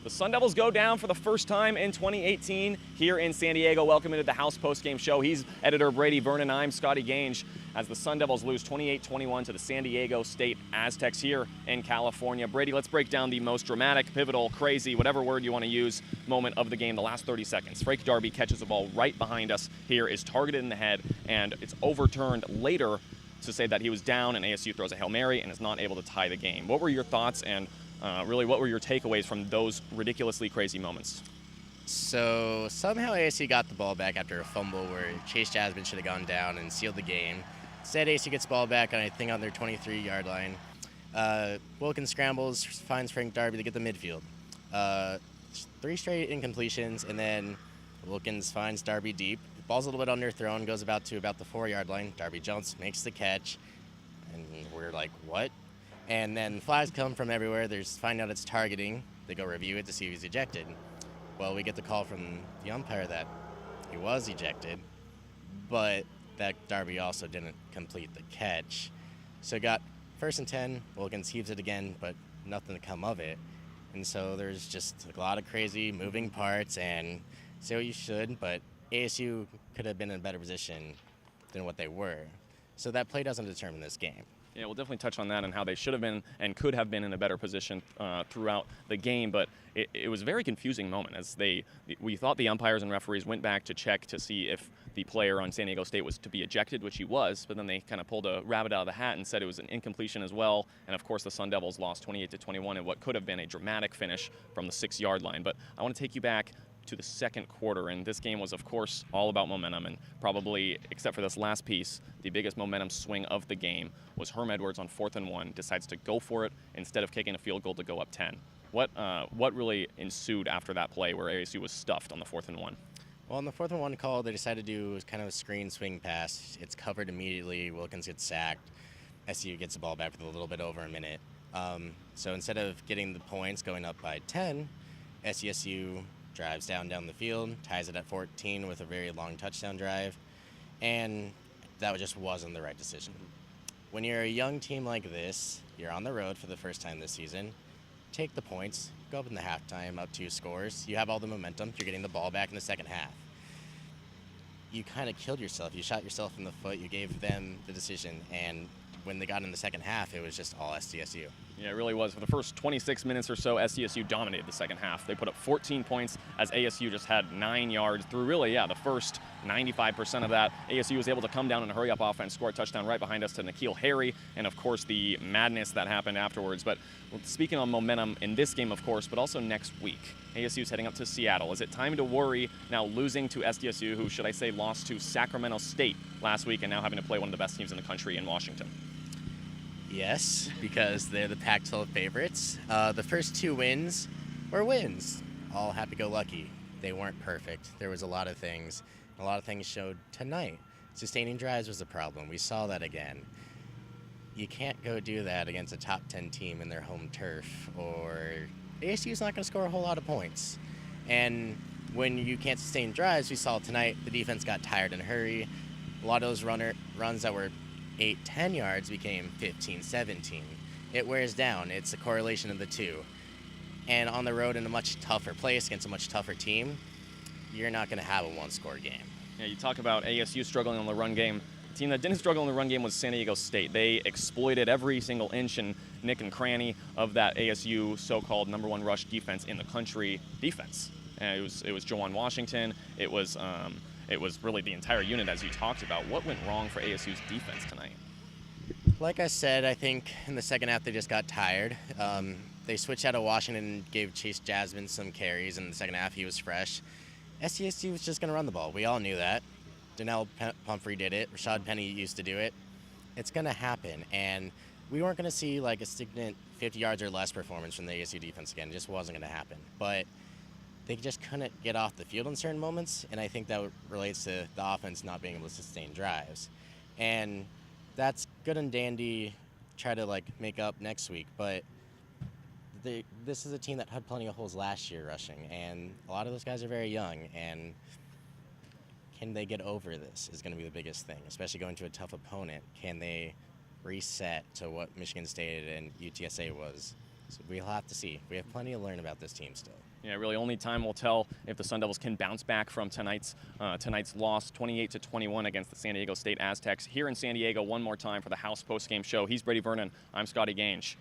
The Sun Devils go down for the first time in 2018 here in San Diego. Welcome into the House Postgame Show. He's editor Brady Vernon. I'm Scotty Gange. As the Sun Devils lose 28-21 to the San Diego State Aztecs here in California. Brady, let's break down the most dramatic, pivotal, crazy, whatever word you want to use, moment of the game, the last 30 seconds. Frank Darby catches a ball right behind us here, is targeted in the head, and it's overturned later to say that he was down, and ASU throws a Hail Mary and is not able to tie the game. What were your thoughts, and really, what were your takeaways from those ridiculously crazy moments? So somehow ASU got the ball back after a fumble where Chase Jasmine should have gone down and sealed the game. Instead, ASU gets the ball back on, I think, on their 23-yard line. Wilkins scrambles, finds Frank Darby to get the midfield. 3 straight incompletions, and then Wilkins finds Darby deep. The ball's a little bit underthrown, goes about the 4-yard line. Darby jumps, makes the catch, and we're like, what? And then flags come from everywhere. Find out it's targeting. They go review it to see if he's ejected. Well, we get the call from the umpire that he was ejected, but that Darby also didn't complete the catch. So got 1st and 10, Wilkins heaves it again, but nothing to come of it. And so there's just a lot of crazy moving parts, and say what you should, but ASU could have been in a better position than what they were. So that play doesn't determine this game. Yeah, we'll definitely touch on that and how they should have been and could have been in a better position throughout the game. But it was a very confusing moment as we thought the umpires and referees went back to check to see if the player on San Diego State was to be ejected, which he was, but then they kind of pulled a rabbit out of the hat and said it was an incompletion as well. And of course, the Sun Devils lost 28-21 in what could have been a dramatic finish from the 6-yard line. But I want to take you back to the second quarter, and this game was, of course, all about momentum, and probably, except for this last piece, the biggest momentum swing of the game was Herm Edwards on 4th and 1, decides to go for it instead of kicking a field goal to go up 10. What really ensued after that play where ASU was stuffed on the 4th and 1? Well, on the 4th and 1 call, they decided to do kind of a screen swing pass. It's covered immediately. Wilkins gets sacked. SU gets the ball back with a little bit over a minute. So instead of getting the points going up by 10, SDSU drives down the field, ties it at 14 with a very long touchdown drive, and that just wasn't the right decision. When you're a young team like this, you're on the road for the first time this season, take the points, go up in the halftime, up 2 scores. You have all the momentum. You're getting the ball back in the second half. You kind of killed yourself. You shot yourself in the foot. You gave them the decision, and when they got in the second half, it was just all SDSU. Yeah, it really was. For the first 26 minutes or so, SDSU dominated the second half. They put up 14 points as ASU just had 9 yards through really, the first 95% of that. ASU was able to come down and hurry up offense, score a touchdown right behind us to N'Keal Harry, and of course the madness that happened afterwards. But speaking on momentum in this game, of course, but also next week, ASU is heading up to Seattle. Is it time to worry now losing to SDSU, who, should I say, lost to Sacramento State last week and now having to play one of the best teams in the country in Washington? Yes, because they're the Pac-12 favorites. The first 2 wins were wins. All happy-go-lucky. They weren't perfect. There was a lot of things. A lot of things showed tonight. Sustaining drives was a problem. We saw that again. You can't go do that against a top 10 team in their home turf, or ASU's not going to score a whole lot of points. And when you can't sustain drives, we saw tonight the defense got tired in a hurry. A lot of those runs that were 8-10 yards became 15-17. It wears down. It's a correlation of the two. And on the road in a much tougher place against a much tougher team, you're not going to have a 1-score game. Yeah, you talk about ASU struggling on the run game. The team that didn't struggle in the run game was San Diego State. They exploited every single inch and nick and cranny of that ASU so-called #1 rush defense in the country defense. And it was Jawan Washington. It was really the entire unit, as you talked about. What went wrong for ASU's defense tonight? Like I said, I think in the second half they just got tired. They switched out of Washington and gave Chase Jasmine some carries. In the second half, he was fresh. SDSU was just going to run the ball. We all knew that. Donnell Pumphrey did it. Rashad Penny used to do it. It's going to happen. And we weren't going to see like a stagnant 50 yards or less performance from the ASU defense again. It just wasn't going to happen. But they just couldn't get off the field in certain moments, and I think that relates to the offense not being able to sustain drives. And that's good and dandy, try to make up next week, but this is a team that had plenty of holes last year rushing, and a lot of those guys are very young, and can they get over this is going to be the biggest thing, especially going to a tough opponent. Can they reset to what Michigan State and UTSA was? So we'll have to see. We have plenty to learn about this team still. Yeah, really only time will tell if the Sun Devils can bounce back from tonight's loss, 28-21 against the San Diego State Aztecs. Here in San Diego, one more time for the House postgame show. He's Brady Vernon. I'm Scotty Gange.